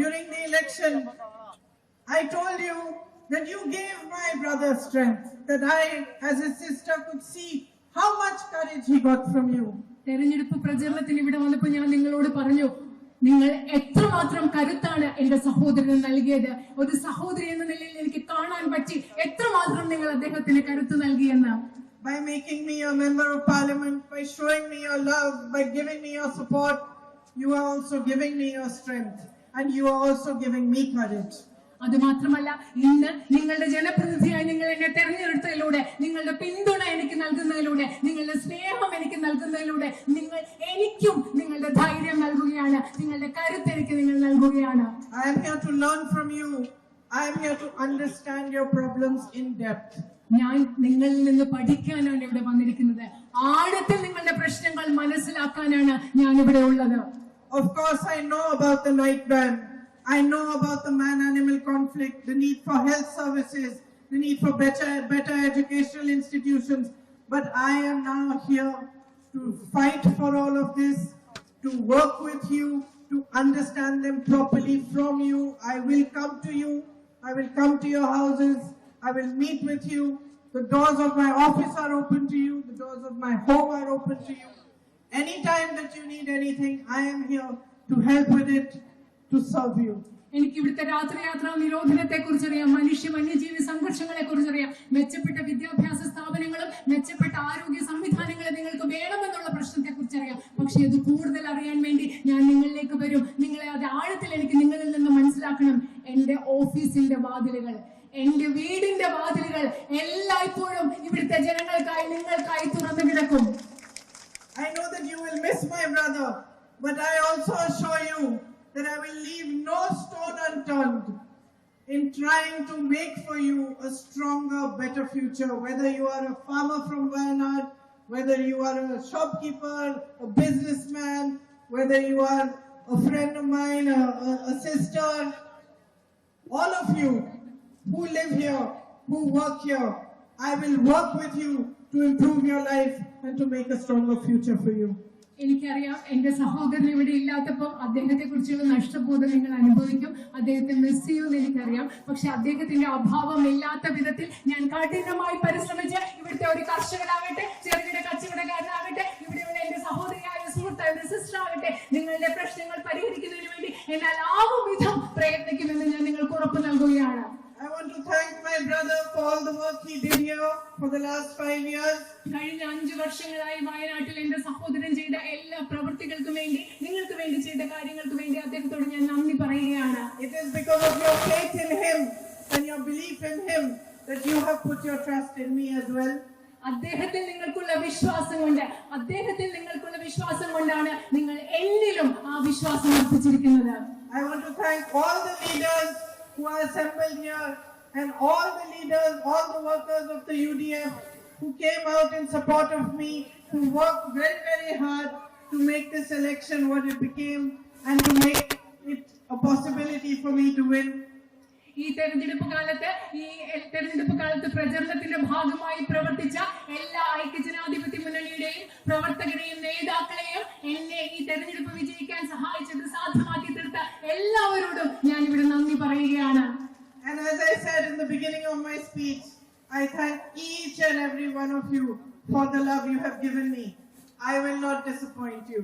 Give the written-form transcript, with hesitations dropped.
during the election, I told you that you gave my brother strength, that I, as his sister, could see how much courage he got from you. തെരഞ്ഞെടുപ്പ് പ്രചരണത്തിന് ഇവിടെ വന്നപ്പോൾ ഞാൻ നിങ്ങളോട് പറഞ്ഞു, നിങ്ങൾ എത്രമാത്രം കരുത്താണ് എന്റെ സഹോദരന് നൽകിയത്. ഒരു സഹോദരി എന്ന നിലയിൽ എനിക്ക് കാണാൻ പറ്റി എത്രമാത്രം നിങ്ങൾ അദ്ദേഹത്തിന് കരുത്ത് നൽകിയെന്ന്. By making me a member of parliament, by showing me your love, by giving me your support, you are also giving me your strength, and you are also giving me courage. അതുമാത്രമല്ല, ഇന്ന് നിങ്ങളുടെ ജനപ്രതിനിധിയായി നിങ്ങൾ എന്നെ തെരഞ്ഞെടുത്തതിലൂടെ, നിങ്ങളുടെ പിന്തുണ എനിക്ക് നൽകുന്നതിലൂടെ, നിങ്ങളുടെ സ്നേഹം എനിക്ക് നൽകുന്നതിലൂടെ നിങ്ങൾ എനിക്കും നിങ്ങളുടെ ധൈര്യം നൽകുകയാണ്, നിങ്ങളുടെ കരുത്ത് എനിക്ക് നിങ്ങൾ നൽകുകയാണ്. I am here to learn from you. I am here to understand your problems in depth. ഞാൻ നിങ്ങളിൽ നിന്ന് പഠിക്കാനാണ് ഇവിടെ വന്നിരിക്കുന്നത്. ആഴത്തിൽ നിങ്ങളുടെ പ്രശ്നങ്ങൾ മനസ്സിലാക്കാനാണ് ഞാൻ ഇവിടെ ഉള്ളത്. Of course, I know about the night ban. I know about the man-animal conflict, the need for health services, the need for better educational institutions. But I am now here to fight for all of this, to work with you, to understand them properly from you. I will come to you. I will come to your houses. I will meet with you. The doors of my office are open to you. The doors of my home are open to you. Anytime that you need anything, I am here to help with it, to serve you. എനിക്ക് ഇവിടുത്തെ രാത്രിയാത്രാ നിരോധനത്തെ കുറിച്ചറിയാം, വന്യജീവി സംഘർഷങ്ങളെ കുറിച്ചറിയാം, മെച്ചപ്പെട്ട വിദ്യാഭ്യാസ സ്ഥാപനങ്ങളും മെച്ചപ്പെട്ട ആരോഗ്യ സംവിധാനങ്ങളും നിങ്ങൾക്ക് വേണമെന്നുള്ള പ്രശ്നത്തെ കുറിച്ചറിയാം. പക്ഷെ ഇത് കൂടുതൽ അറിയാൻ വേണ്ടി ഞാൻ നിങ്ങളിലേക്ക് വരും. നിങ്ങളെ അത് ആഴത്തിൽ എനിക്ക് നിങ്ങളിൽ നിന്ന് മനസ്സിലാക്കണം. എന്റെ ഓഫീസിന്റെ വാതിലുകൾ, എന്റെ വീടിന്റെ വാതിലുകൾ എല്ലായ്പ്പോഴും ഇവിടുത്തെ ജനങ്ങൾക്കായി, നിങ്ങൾക്കായി തുറന്നു കിടക്കും. I know that you will miss my brother, but I also assure you that I will leave no stone unturned in trying to make for you a stronger, better future. Whether you are a farmer from Wayanad, whether you are a shopkeeper, a businessman, whether you are a friend of mine, a sister, all of you who live here, who work here, I will work with you to improve your life and to make a stronger future for you. എനിക്കറിയാം, എന്റെ സഹോദരൻ ഇവിടെ ഇല്ലാത്തപ്പോൾ അദ്ദേഹത്തെ കുറിച്ചുള്ള നഷ്ടബോധം നിങ്ങൾ അനുഭവിക്കും. അദ്ദേഹത്തെ മിസ് ചെയ്യുമെന്ന് എനിക്കറിയാം. പക്ഷെ അദ്ദേഹത്തിന്റെ അഭാവം ഇല്ലാത്ത വിധത്തിൽ ഞാൻ കഠിനമായി പരിശ്രമിച്ച് ഇവിടുത്തെ ഒരു കർഷകനാകട്ടെ, ചെറുകിട കച്ചവടക്കാരനാകട്ടെ, ഇവിടെയുള്ള എന്റെ സഹോദരിയായ സുഹൃത്തായ സിസ്റ്റർ ആകട്ടെ, നിങ്ങളുടെ പ്രശ്നങ്ങൾ പരിഹരിക്കുന്നതിന് വേണ്ടി എന്നാൽ ആവും വിധം പ്രയത്നിക്കുമെന്ന് ഞാൻ നിങ്ങൾക്ക് ഉറപ്പ് നൽകുകയാണ്. I want to thank my brother for all the work he did here for the last 5 years. കഴിഞ്ഞ 5 വർഷങ്ങളായി വയനാട്ടിൽ എന്റെ സഹോദരൻ ചെയ്ത എല്ലാ പ്രവൃത്തികൾക്കും വേണ്ടി, നിങ്ങൾക്ക് വേണ്ടി ചെയ്ത കാര്യങ്ങൾക്ക് വേണ്ടി അദ്ദേഹത്തോട് ഞാൻ നന്ദി പറയുകയാണ്. It is because of your faith in him and your belief in him that you have put your trust in me as well. അദ്ദേഹത്തിൽ നിങ്ങൾക്കുള്ള വിശ്വാസം കൊണ്ടാണ് നിങ്ങൾ എന്നിലും ആ വിശ്വാസം അർപ്പിച്ചിരിക്കുന്നത്. I want to thank all the leaders who are assembled here and all the leaders, all the workers of the UDF who came out in support of me, who worked very, very hard to make this election what it became and to make it a possibility for me to win. ഈ തെരഞ്ഞെടുപ്പ് കാലത്ത് പ്രചരണത്തിന്റെ ഭാഗമായി പ്രവർത്തിച്ച എല്ലാ ഐക്യജനാധിപത്യ മുന്നണിയുടെയും പ്രവർത്തകരെയും നേതാക്കളെയും എന്നെ ഈ തെരഞ്ഞെടുപ്പ് വിജയിക്കാൻ സഹായിച്ചത്, സാധ്യമാക്കി തീർത്ത എല്ലാവരോടും ഞാൻ ഇവിടെ നന്ദി പറയുകയാണ്. And as I said in the beginning of my speech, I thank each and every one of you for the love you have given me. I will not disappoint you.